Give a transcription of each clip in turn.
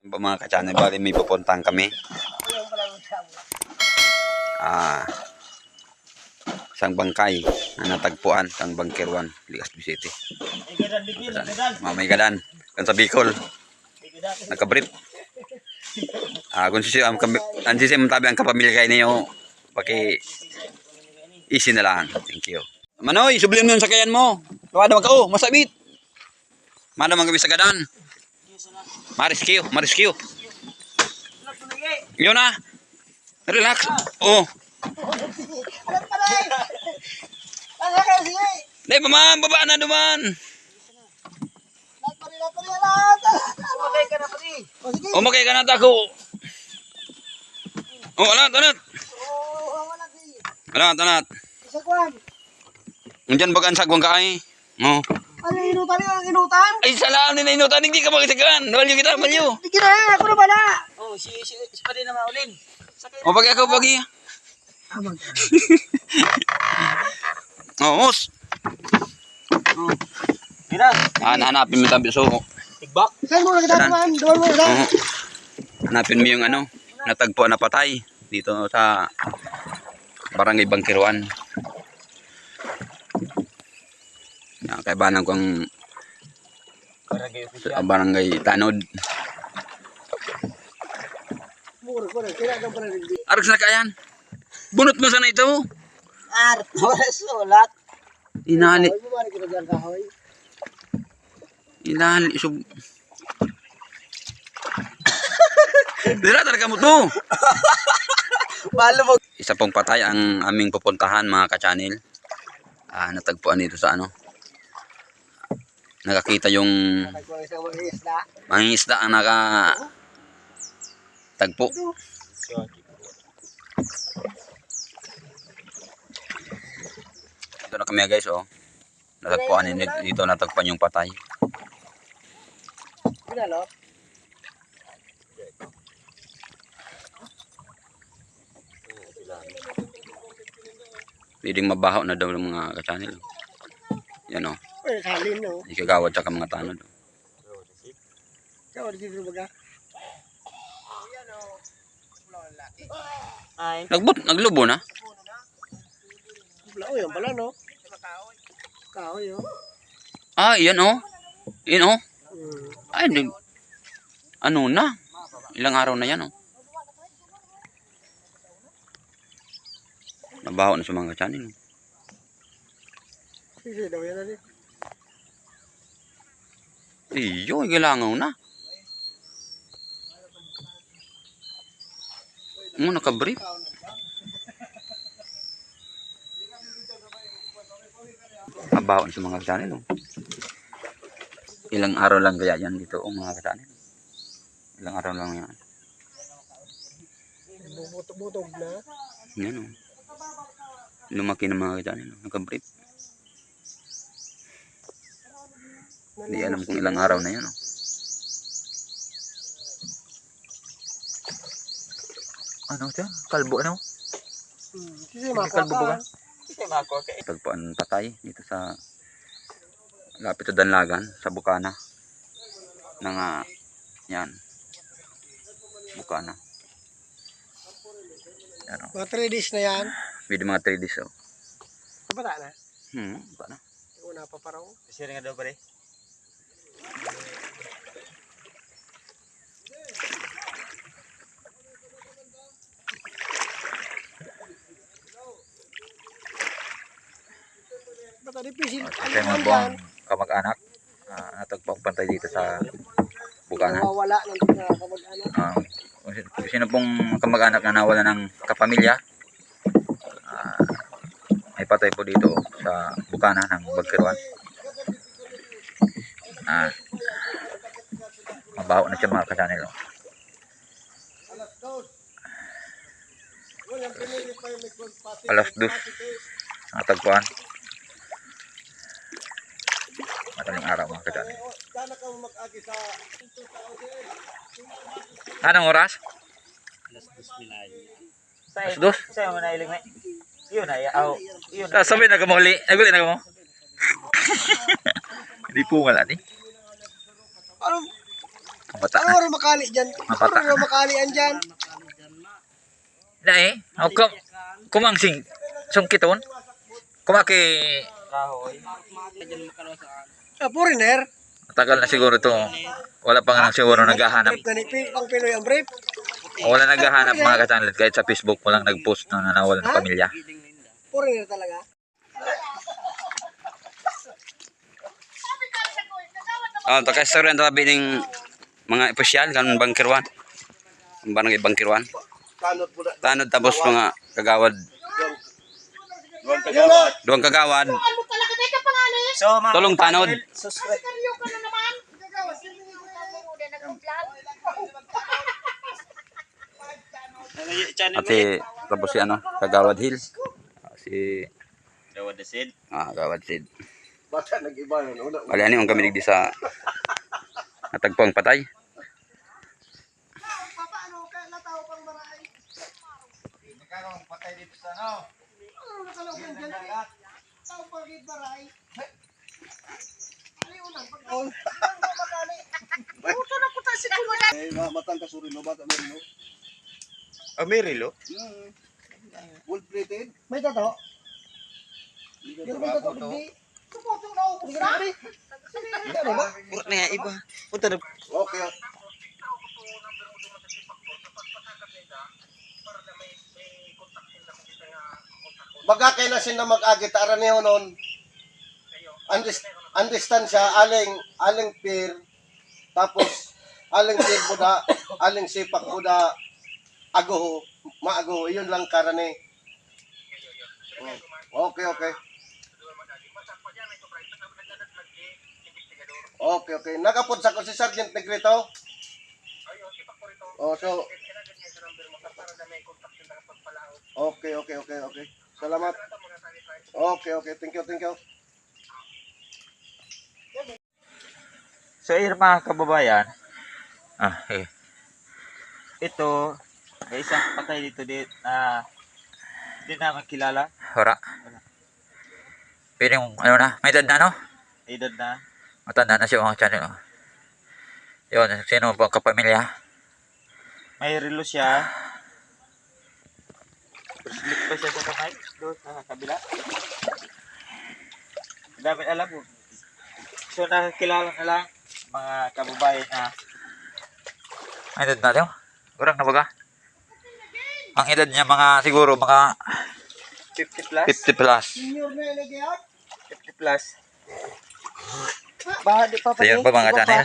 Mga ka-channel, bali may pupuntang kami. Isang bangkay na natagpuan sa Bunker 1, Legazpi City. May gadan. Kan sa Bicol. Nakabrief. Kung sisi tabi ang kapamilya kayo niyo, paki easy na lang. Thank you. Manoy, sublin mo yung sakayan mo. Luwada mag-o, masabit. Mana mga gabi sa gadan. Mariskiyo. Yun na. Relax. Oh. Dai paman, baba na duman. Umakay ka na tako. Alat. Alat. Undian bagan sagwang kaay. Oh. Ano inutan? Ay salam ni inutan, hindi ka magsagan. Walyo kita, walyo. Hindi na, ako na bala. Oh, si pa rin na maulin. O pagi ako pagi. Os. Mira. Hanapin mo tabi so. Tigbak. Saan mo nakita naman? Doon mo na. Hanapin mo yung natagpuan na patay dito sa Barangay Bunker 1. Yan, kay banang kong Barangay Tanod. Arag na kayan. Bunot mo sana ito. Sulat. Inali. Dira talaga mo to. Isa pong patay ang aming pupuntahan mga ka-channel. Natagpuan dito sa nakakita yung mangingisda ang nakatagpo. Dito na kami guys, oh. Natagpuan yung patay. Pwedeng mabaho na daw ng mga ka-channel. Yan, oh. Ikagawad sa mga tanod. Naglubo na? Yan pala, no? Kahoy, oh. Yan, oh. Yan, oh. Ay, ano na? Ilang araw na yan, oh. Nabaho na sa mga ka-channel. Sige daw yan ali. Iyo, gilangaw na. Nakabrief. Nabaho na sa mga ka-channel, oh. Ilang araw lang kaya yan dito, oh, mga ka-channel. Ilang araw lang yan. Butog na. Yan, oh. Lumaki ng mga ka-channel, oh. Nakabrief. Hindi alam kung ilang araw na yan, oh. Ano siya? Kalbo, ano? Kalbo ba? Tagpuan patay dito sa lapit sa Danlagan, sa Bukana. Yan. Bukana. Yan, oh. Mga 3 days na yan. Pwede mga 3 days, oh. Bata na? Bata na. Una pa parang. Kasi nga daw pare. Bata di pisil. Kasi mga buwang kamag-anak natagpang pantay dito sa Bukana. Wala ng kamag-anak. Kung sino pong kamag-anak na nawala ng kapamilya, may patay po dito sa Bukana ng Bunker 1. Mabaho na siya mga ka-channel, oh. Alas 2 natagpuan. Madaling araw mga ka-channel. Anong oras? Alas 2. Sa'yo mo na iling na. Yun na, yun. Sabi na kamuli. Naguli na kamo. Hindi po wala ni. Mata na. Ano makali dyan? Mapata Ano na. makali andyan? Dai, kumangsing sungkiton. Kumaki Kahoy. Foreigner. tagal na siguro to. Wala pa nga siguro naghahanap. Brief gani, pang Pinoy ang brief. Wala naghahanap mga ka-channel kahit sa Facebook walang nag-post na nanawal ng pamilya. Foreigner talaga. To kay sa rin tabi ning mga opisyal kan bangkirwan. Ang barangay bangkirwan. Tanod po na. Tanod tapos mga kagawad, duwang kagawad. So, mga Tulong tanod. subscribe. Channel mo Ati tapos si ano, kagawad Hill. Si Dawad the seed. kagawad Sid. Bata nag-iba na. Una. Wala ani ang kami digdi sa natagpuang patay. Patay dito sa ano. Matang kasuri no, bata meron no. Merilo. Full plated. May tato. Pero may tato di. Supotong na ako. Sige na rin. Ano ba? Puro na nga iba. Punta na. Okay. Baga kay na sila mag-agi tara niyo noon. Understand siya aling peer tapos aling peer buda, aling sipak buda ago maago yun lang karane. Okay. Okay. Nakapod sa ko si Sergeant Negrito. Oh, so Okay. Salamat. Okay. Thank you. So, mga kababayan, Eh. ito, may isang patay dito na hindi naman kilala. Hora. Pwede yung ano na, may edad na no? Edad na. Matanda na siya mga channel. Oh. Yun, sino po ang kapamilya? May relo siya. Slip pa siya sa kamay. Doon sa kabila. Dapat alam mo. So, nakakilala na lang mga kababayan na May edad na daw? Kurang na baga? Ang edad niya siguro mga 50 plus. 50 plus. Senior na ilagyan. 50 plus. Ba, di pa So yun po mga channel.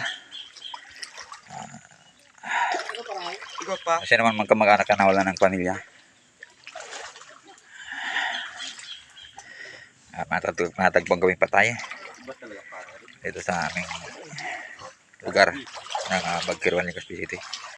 Ikaw pa. Kasi naman magkamag-anak ka na wala ng pamilya. Matagpang gawing patay. Dito sa aming lugar ng Bagkirwan, Legazpi City.